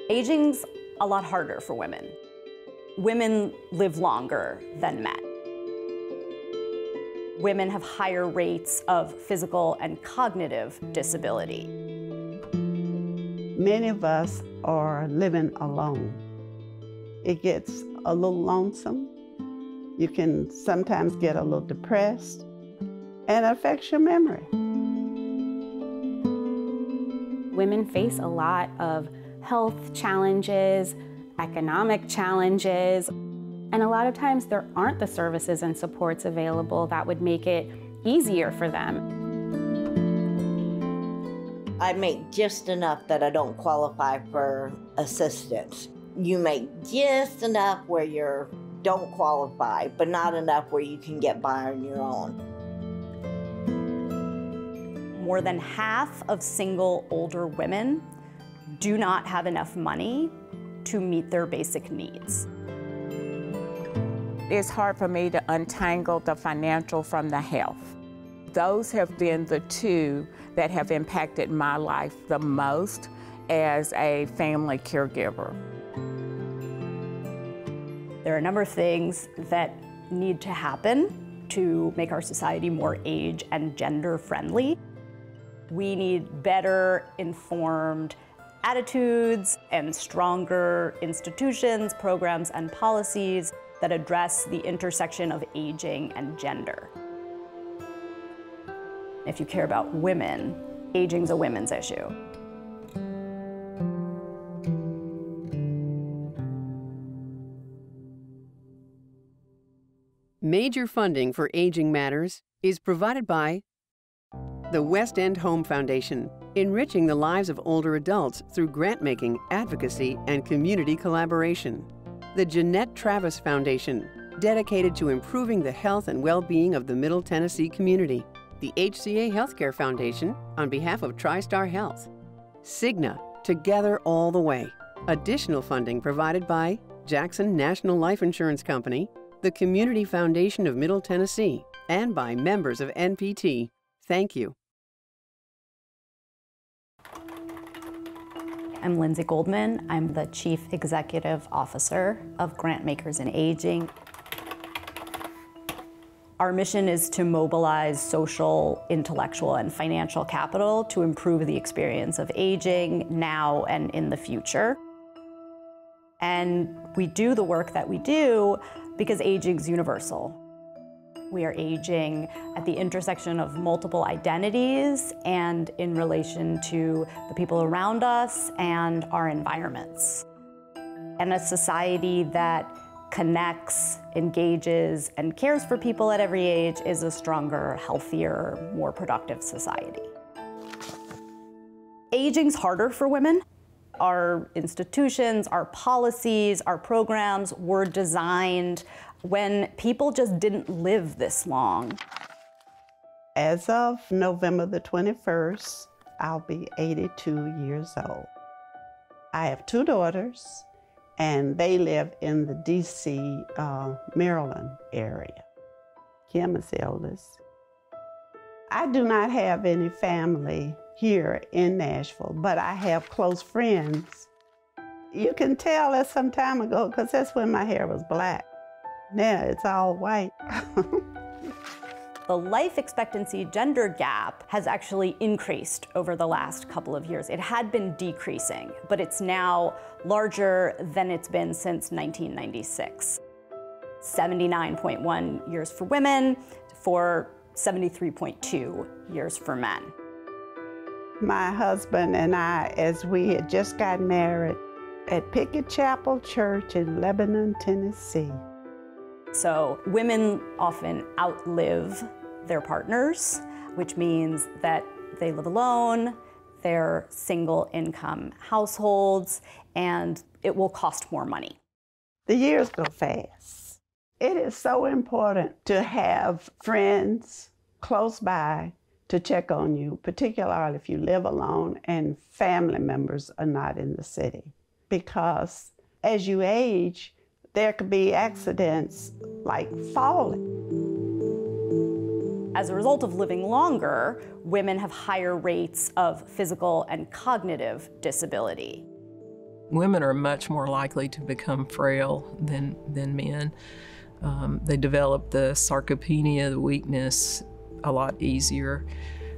Aging's a lot harder for women. Women live longer than men. Women have higher rates of physical and cognitive disability. Many of us are living alone. It gets a little lonesome. You can sometimes get a little depressed, and it affects your memory. Women face a lot of health challenges, economic challenges, and a lot of times there aren't the services and supports available that would make it easier for them. I make just enough that I don't qualify for assistance. You make just enough where you don't qualify, but not enough where you can get by on your own. More than half of single older women do not have enough money to meet their basic needs. It's hard for me to untangle the financial from the health. Those have been the two that have impacted my life the most as a family caregiver. There are a number of things that need to happen to make our society more age and gender friendly. We need better informed attitudes and stronger institutions, programs, and policies that address the intersection of aging and gender. If you care about women, aging's a women's issue. Major funding for aging matters is provided by the West End Home Foundation, enriching the lives of older adults through grant-making, advocacy, and community collaboration. The Jeanette Travis Foundation, dedicated to improving the health and well-being of the Middle Tennessee community. The HCA Healthcare Foundation, on behalf of TriStar Health. Cigna, together all the way. Additional funding provided by Jackson National Life Insurance Company, the Community Foundation of Middle Tennessee, and by members of NPT. Thank you. I'm Lindsay Goldman. I'm the Chief Executive Officer of Grantmakers in Aging. Our mission is to mobilize social, intellectual, and financial capital to improve the experience of aging now and in the future. And we do the work that we do because aging's universal. We are aging at the intersection of multiple identities and in relation to the people around us and our environments. And a society that connects, engages, and cares for people at every age is a stronger, healthier, more productive society. Aging's harder for women. Our institutions, our policies, our programs were designed when people just didn't live this long. As of November the 21st, I'll be 82 years old. I have two daughters, and they live in the D.C., Maryland area. Kim is the oldest. I do not have any family here in Nashville, but I have close friends. You can tell that's some time ago because that's when my hair was black. Now it's all white. The life expectancy gender gap has actually increased over the last couple of years. It had been decreasing, but it's now larger than it's been since 1996. 79.1 years for women, for 73.2 years for men. My husband and I, as we had just got married at Pickett Chapel Church in Lebanon, Tennessee. So women often outlive their partners, which means that they live alone, they're single income households, and it will cost more money. The years go fast. It is so important to have friends close by to check on you, particularly if you live alone and family members are not in the city. Because as you age, there could be accidents like falling. As a result of living longer, women have higher rates of physical and cognitive disability. Women are much more likely to become frail than men. They develop the sarcopenia, the weakness, a lot easier.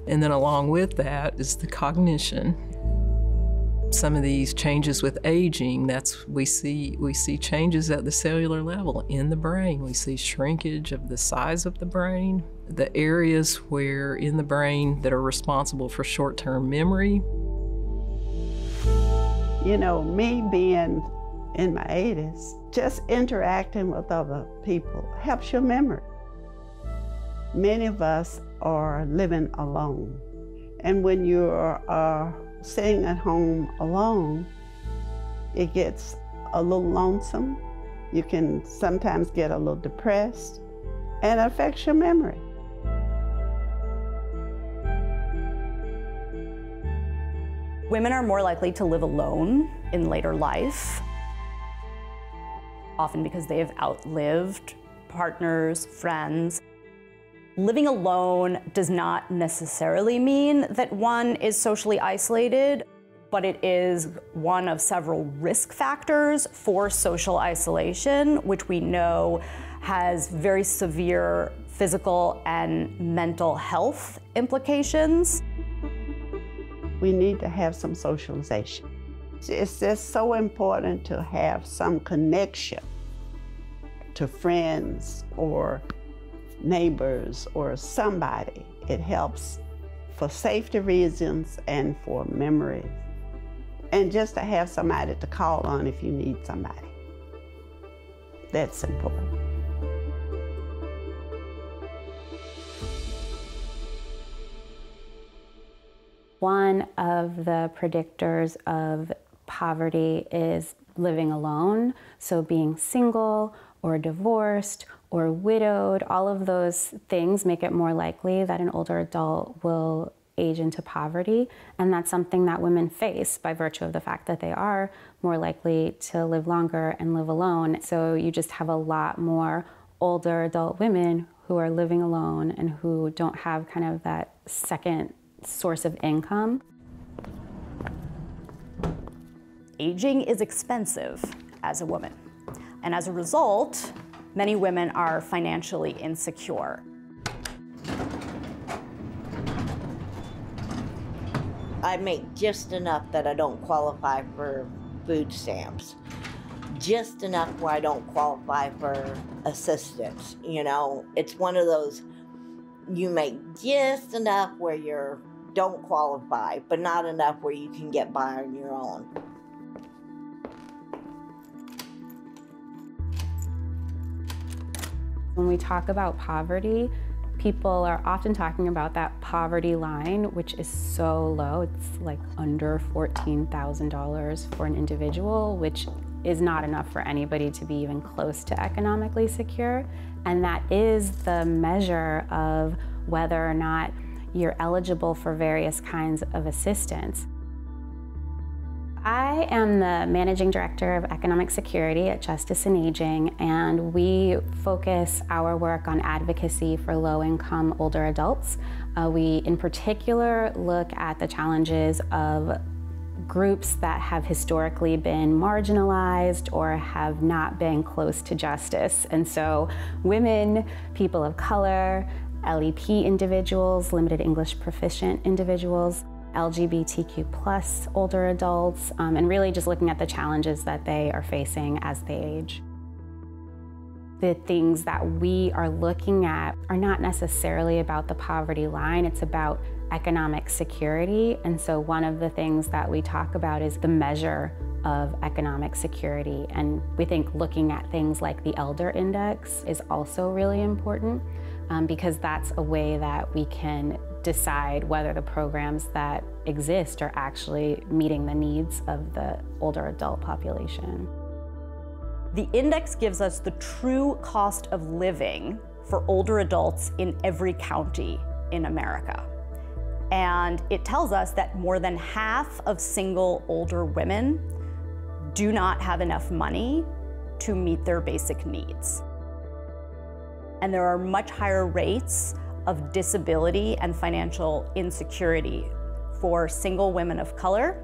And then along with that is the cognition. Some of these changes with aging, we see changes at the cellular level in the brain. We see shrinkage of the size of the brain, the areas where in the brain that are responsible for short-term memory. You know, me being in my 80s, just interacting with other people helps your memory. Many of us are living alone. And when you are sitting at home alone, it gets a little lonesome. You can sometimes get a little depressed, and it affects your memory. Women are more likely to live alone in later life, often because they have outlived partners, friends. Living alone does not necessarily mean that one is socially isolated, but it is one of several risk factors for social isolation, which we know has very severe physical and mental health implications. We need to have some socialization. It's just so important to have some connection to friends or neighbors or somebody. It helps for safety reasons and for memory. And just to have somebody to call on if you need somebody. That's important. One of the predictors of poverty is living alone. So being single or divorced or widowed, all of those things make it more likely that an older adult will age into poverty. And that's something that women face by virtue of the fact that they are more likely to live longer and live alone. So you just have a lot more older adult women who are living alone and who don't have kind of that second source of income. Aging is expensive as a woman, and as a result, many women are financially insecure. I make just enough that I don't qualify for food stamps. Just enough where I don't qualify for assistance. You know, it's one of those, you make just enough where you don't qualify, but not enough where you can get by on your own. When we talk about poverty, people are often talking about that poverty line, which is so low. It's like under $14,000 for an individual, which is not enough for anybody to be even close to economically secure. And that is the measure of whether or not you're eligible for various kinds of assistance. I am the Managing Director of Economic Security at Justice and Aging, and we focus our work on advocacy for low-income older adults. We, in particular, look at the challenges of groups that have historically been marginalized or have not been close to justice. And so women, people of color, LEP individuals, limited English proficient individuals, LGBTQ+ older adults, and really just looking at the challenges that they are facing as they age. The things that we are looking at are not necessarily about the poverty line, it's about economic security. And so one of the things that we talk about is the measure of economic security. And we think looking at things like the Elder Index is also really important because that's a way that we can decide whether the programs that exist are actually meeting the needs of the older adult population. The index gives us the true cost of living for older adults in every county in America. And it tells us that more than half of single older women do not have enough money to meet their basic needs. And there are much higher rates of disability and financial insecurity for single women of color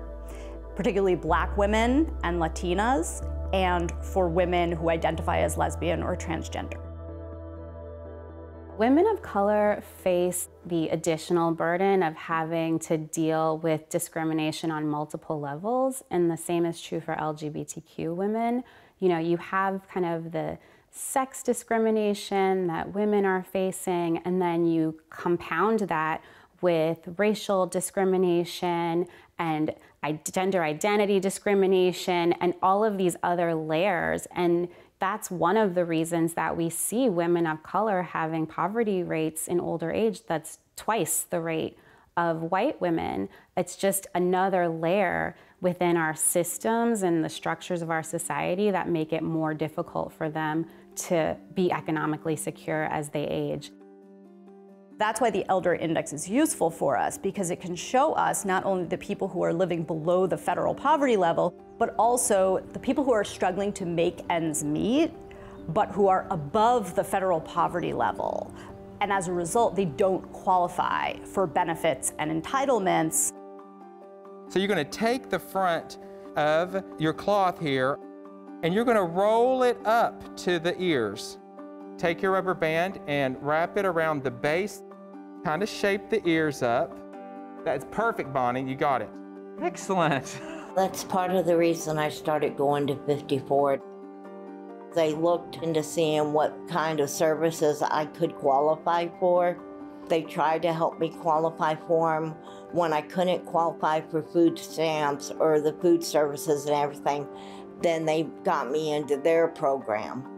particularly Black women and Latinas, and for women who identify as lesbian or transgender. Women of color face the additional burden of having to deal with discrimination on multiple levels, and the same is true for LGBTQ women. You know, you have kind of the sex discrimination that women are facing, and then you compound that with racial discrimination and gender identity discrimination and all of these other layers. And that's one of the reasons that we see women of color having poverty rates in older age that's twice the rate of white women. It's just another layer within our systems and the structures of our society that make it more difficult for them to be economically secure as they age. That's why the Elder Index is useful for us, because it can show us not only the people who are living below the federal poverty level, but also the people who are struggling to make ends meet, but who are above the federal poverty level. And as a result, they don't qualify for benefits and entitlements. So you're going to take the front of your cloth here, and you're going to roll it up to the ears. Take your rubber band and wrap it around the base, kind of shape the ears up. That's perfect, Bonnie, you got it. Excellent. That's part of the reason I started going to 54. They looked into seeing what kind of services I could qualify for. They tried to help me qualify for them. When I couldn't qualify for food stamps or the food services and everything, then they got me into their program.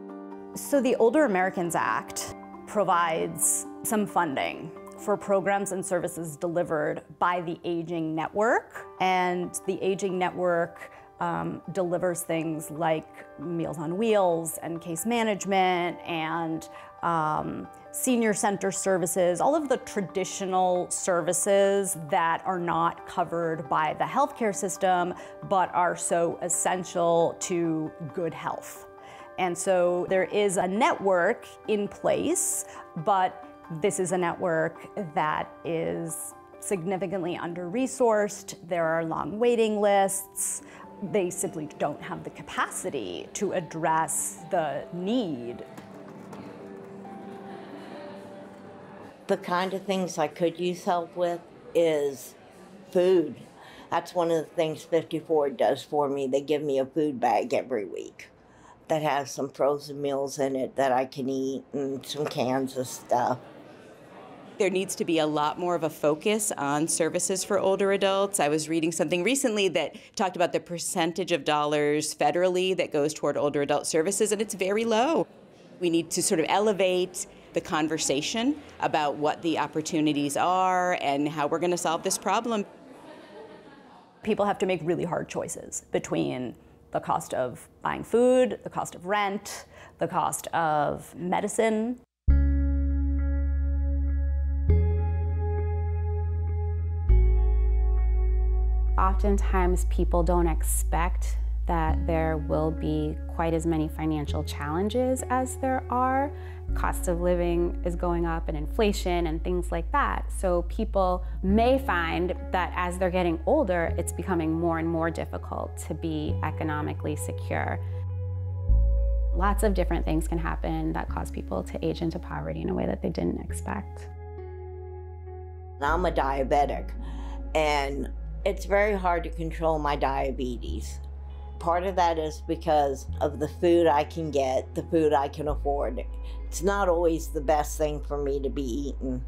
So the Older Americans Act provides some funding for programs and services delivered by the Aging Network. And the Aging Network delivers things like Meals on Wheels and case management and senior center services, all of the traditional services that are not covered by the healthcare system, but are so essential to good health. And so there is a network in place, but this is a network that is significantly under-resourced. There are long waiting lists. They simply don't have the capacity to address the need. The kind of things I could use help with is food. That's one of the things 54 does for me. They give me a food bag every week that has some frozen meals in it that I can eat and some cans of stuff. There needs to be a lot more of a focus on services for older adults. I was reading something recently that talked about the percentage of dollars federally that goes toward older adult services, and it's very low. We need to sort of elevate the conversation about what the opportunities are and how we're going to solve this problem. People have to make really hard choices between the cost of buying food, the cost of rent, the cost of medicine. Oftentimes people don't expect that there will be quite as many financial challenges as there are. Cost of living is going up and inflation and things like that. So people may find that as they're getting older, it's becoming more and more difficult to be economically secure. Lots of different things can happen that cause people to age into poverty in a way that they didn't expect. I'm a diabetic, and it's very hard to control my diabetes. Part of that is because of the food I can get, the food I can afford. It's not always the best thing for me to be eating.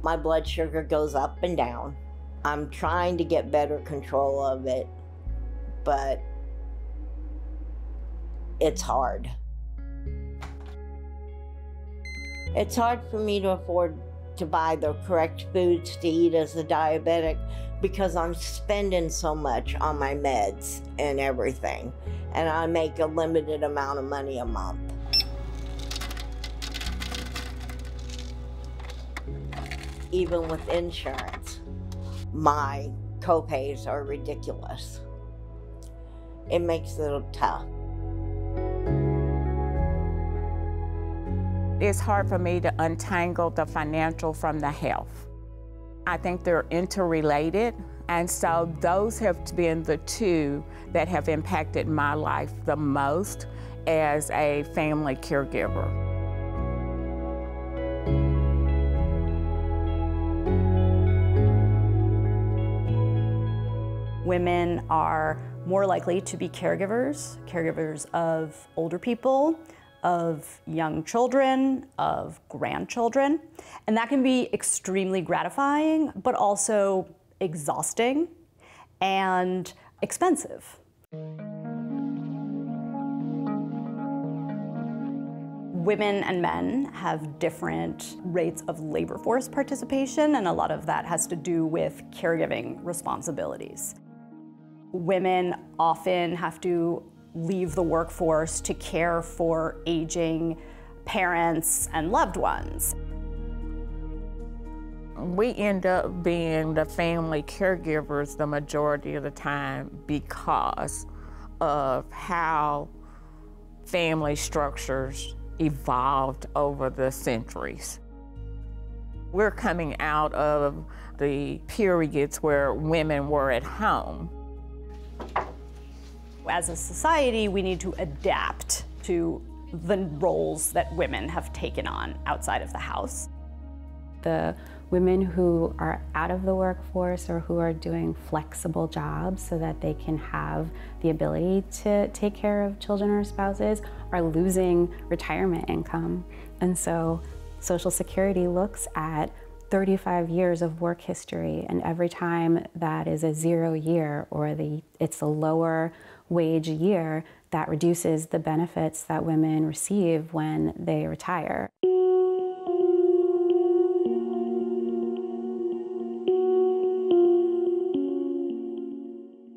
My blood sugar goes up and down. I'm trying to get better control of it, but it's hard. It's hard for me to afford to buy the correct foods to eat as a diabetic because I'm spending so much on my meds and everything, and I make a limited amount of money a month. Even with insurance, my copays are ridiculous. It makes it tough. It's hard for me to untangle the financial from the health. I think they're interrelated. And so those have been the two that have impacted my life the most as a family caregiver. Women are more likely to be caregivers of older people, of young children, of grandchildren. And that can be extremely gratifying, but also exhausting and expensive. Women and men have different rates of labor force participation, and a lot of that has to do with caregiving responsibilities. Women often have to leave the workforce to care for aging parents and loved ones. We end up being the family caregivers the majority of the time because of how family structures evolved over the centuries. We're coming out of the periods where women were at home. As a society, we need to adapt to the roles that women have taken on outside of the house. The women who are out of the workforce or who are doing flexible jobs so that they can have the ability to take care of children or spouses are losing retirement income. And so Social Security looks at 35 years of work history, and every time that is a 0 year or it's a lower wage year, that reduces the benefits that women receive when they retire.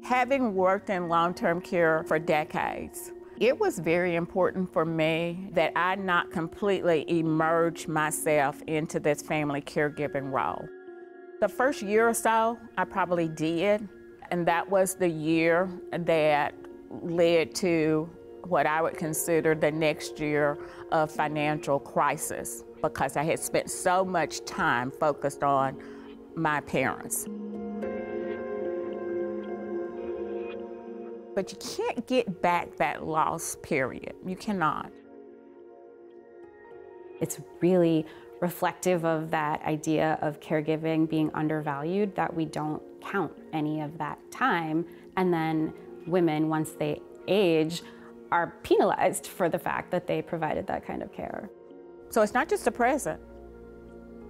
Having worked in long-term care for decades, it was very important for me that I not completely immerse myself into this family caregiving role. The first year or so, I probably did, and that was the year that led to what I would consider the next year of financial crisis, because I had spent so much time focused on my parents. But you can't get back that lost period. You cannot. It's really reflective of that idea of caregiving being undervalued, that we don't count any of that time. And then women, once they age, are penalized for the fact that they provided that kind of care. So it's not just the present.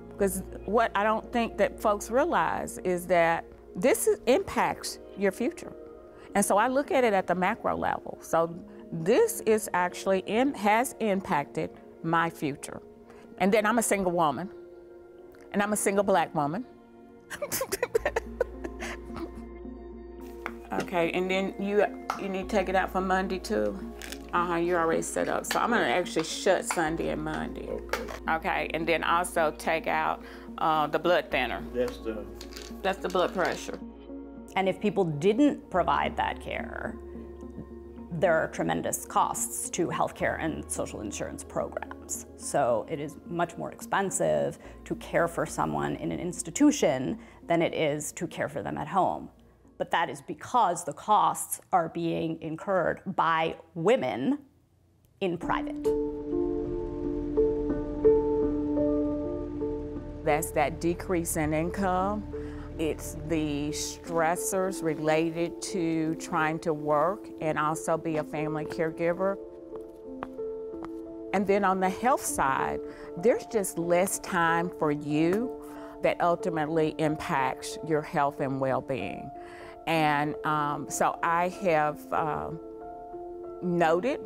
Because what I don't think that folks realize is that this impacts your future. And so I look at it at the macro level. So this is actually has impacted my future. And then I'm a single woman, and I'm a single Black woman. Okay, and then you need to take it out for Monday too? You're already set up. So I'm gonna actually shut Sunday and Monday. Okay, and then also take out the blood thinner. That's the blood pressure. And if people didn't provide that care, there are tremendous costs to healthcare and social insurance programs. So it is much more expensive to care for someone in an institution than it is to care for them at home. But that is because the costs are being incurred by women in private. That's that decrease in income. It's the stressors related to trying to work and also be a family caregiver. And then on the health side, there's just less time for you that ultimately impacts your health and well-being. And so I have noted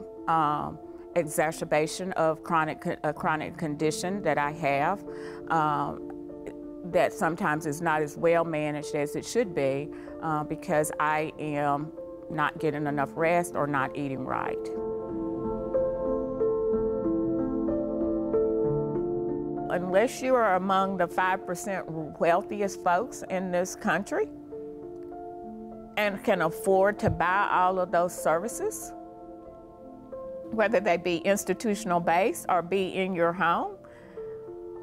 exacerbation of a chronic condition that I have. That sometimes is not as well managed as it should be because I am not getting enough rest or not eating right. Unless you are among the 5% wealthiest folks in this country and can afford to buy all of those services, whether they be institutional based or be in your home,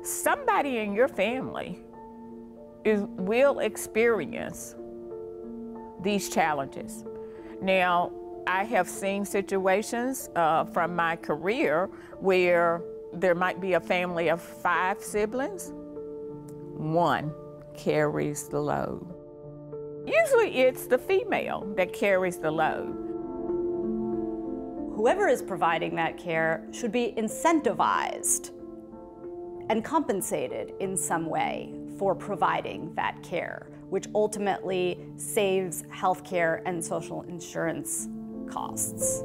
somebody in your family will experience these challenges. Now, I have seen situations from my career where there might be a family of 5 siblings. One carries the load. Usually it's the female that carries the load. Whoever is providing that care should be incentivized and compensated in some way for providing that care, which ultimately saves healthcare and social insurance costs.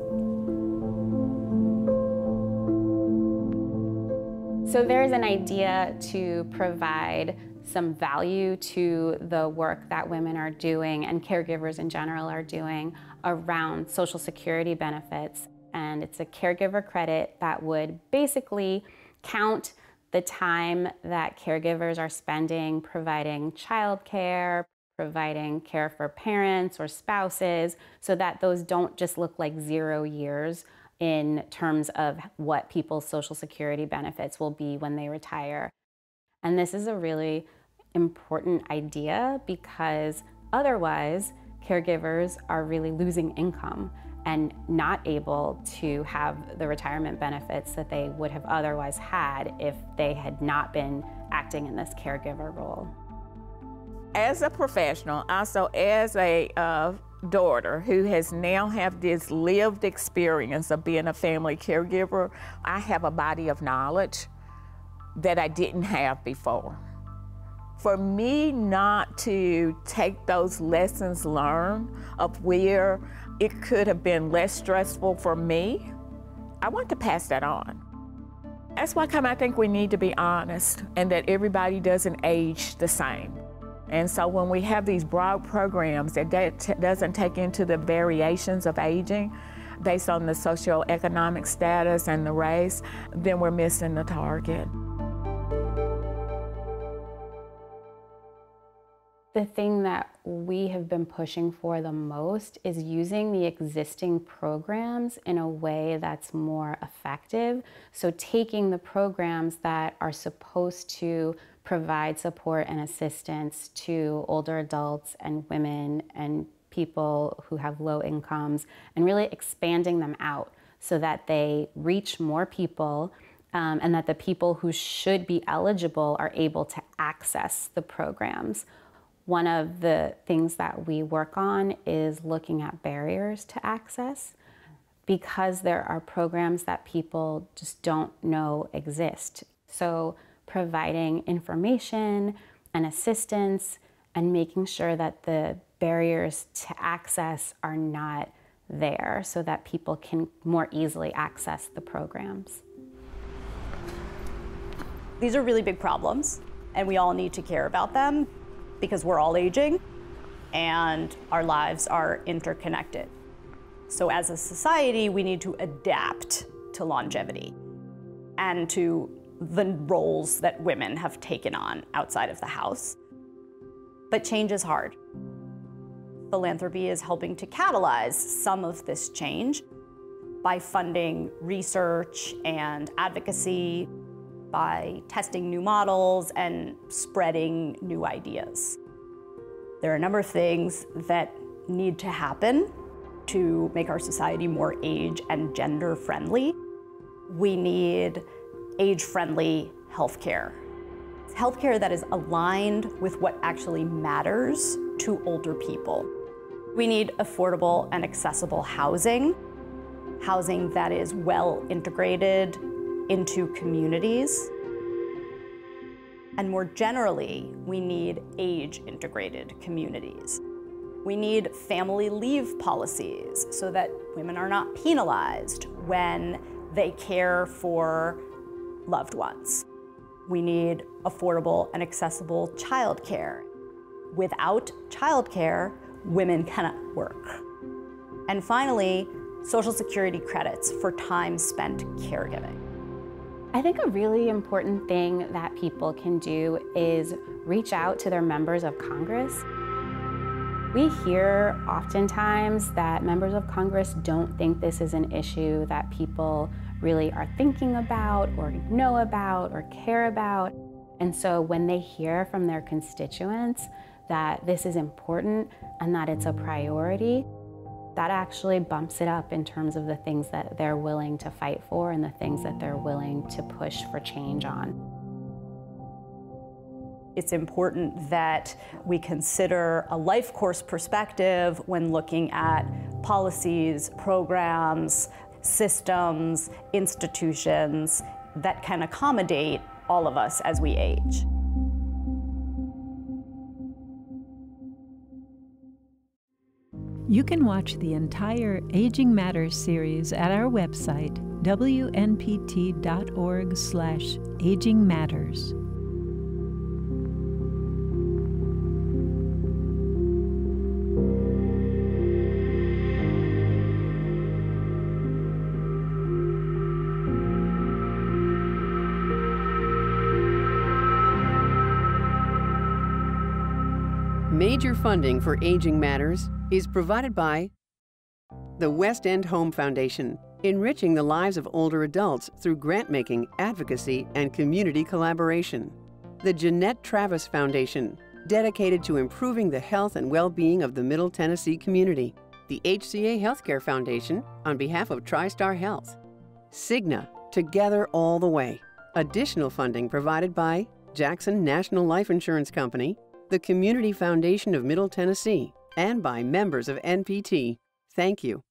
So there's an idea to provide some value to the work that women are doing and caregivers in general are doing around Social Security benefits. And it's a caregiver credit that would basically count the time that caregivers are spending providing childcare, providing care for parents or spouses, so that those don't just look like 0 years in terms of what people's Social Security benefits will be when they retire. And this is a really important idea because otherwise caregivers are really losing income and not able to have the retirement benefits that they would have otherwise had if they had not been acting in this caregiver role. As a professional, also as a daughter who has now have this lived experience of being a family caregiver, I have a body of knowledge that I didn't have before. For me not to take those lessons learned of where it could have been less stressful for me, I want to pass that on. That's why I think we need to be honest and that everybody doesn't age the same. And so when we have these broad programs that doesn't take into the variations of aging based on the socioeconomic status and the race, then we're missing the target. The thing that we have been pushing for the most is using the existing programs in a way that's more effective. So taking the programs that are supposed to provide support and assistance to older adults and women and people who have low incomes and really expanding them out so that they reach more people and that the people who should be eligible are able to access the programs. One of the things that we work on is looking at barriers to access because there are programs that people just don't know exist. So providing information and assistance and making sure that the barriers to access are not there so that people can more easily access the programs. These are really big problems, and we all need to care about them because we're all aging and our lives are interconnected. So as a society, we need to adapt to longevity and to the roles that women have taken on outside of the house. But change is hard. Philanthropy is helping to catalyze some of this change by funding research and advocacy, by testing new models and spreading new ideas. There are a number of things that need to happen to make our society more age and gender friendly. We need age-friendly healthcare. Healthcare that is aligned with what actually matters to older people. We need affordable and accessible housing, housing that is well integrated into communities. And more generally, we need age-integrated communities. We need family leave policies so that women are not penalized when they care for loved ones. We need affordable and accessible childcare. Without childcare, women cannot work. And finally, Social Security credits for time spent caregiving. I think a really important thing that people can do is reach out to their members of Congress. We hear oftentimes that members of Congress don't think this is an issue that people really are thinking about or know about or care about. And so when they hear from their constituents that this is important and that it's a priority, that actually bumps it up in terms of the things that they're willing to fight for and the things that they're willing to push for change on. It's important that we consider a life course perspective when looking at policies, programs, systems, institutions that can accommodate all of us as we age. You can watch the entire Aging Matters series at our website, wnpt.org/agingmatters. Major funding for Aging Matters is provided by the West End Home Foundation, enriching the lives of older adults through grant-making, advocacy, and community collaboration. The Jeanette Travis Foundation, dedicated to improving the health and well-being of the Middle Tennessee community. The HCA Healthcare Foundation, on behalf of TriStar Health. Cigna, together all the way. Additional funding provided by Jackson National Life Insurance Company, the Community Foundation of Middle Tennessee, and by members of NPT. Thank you.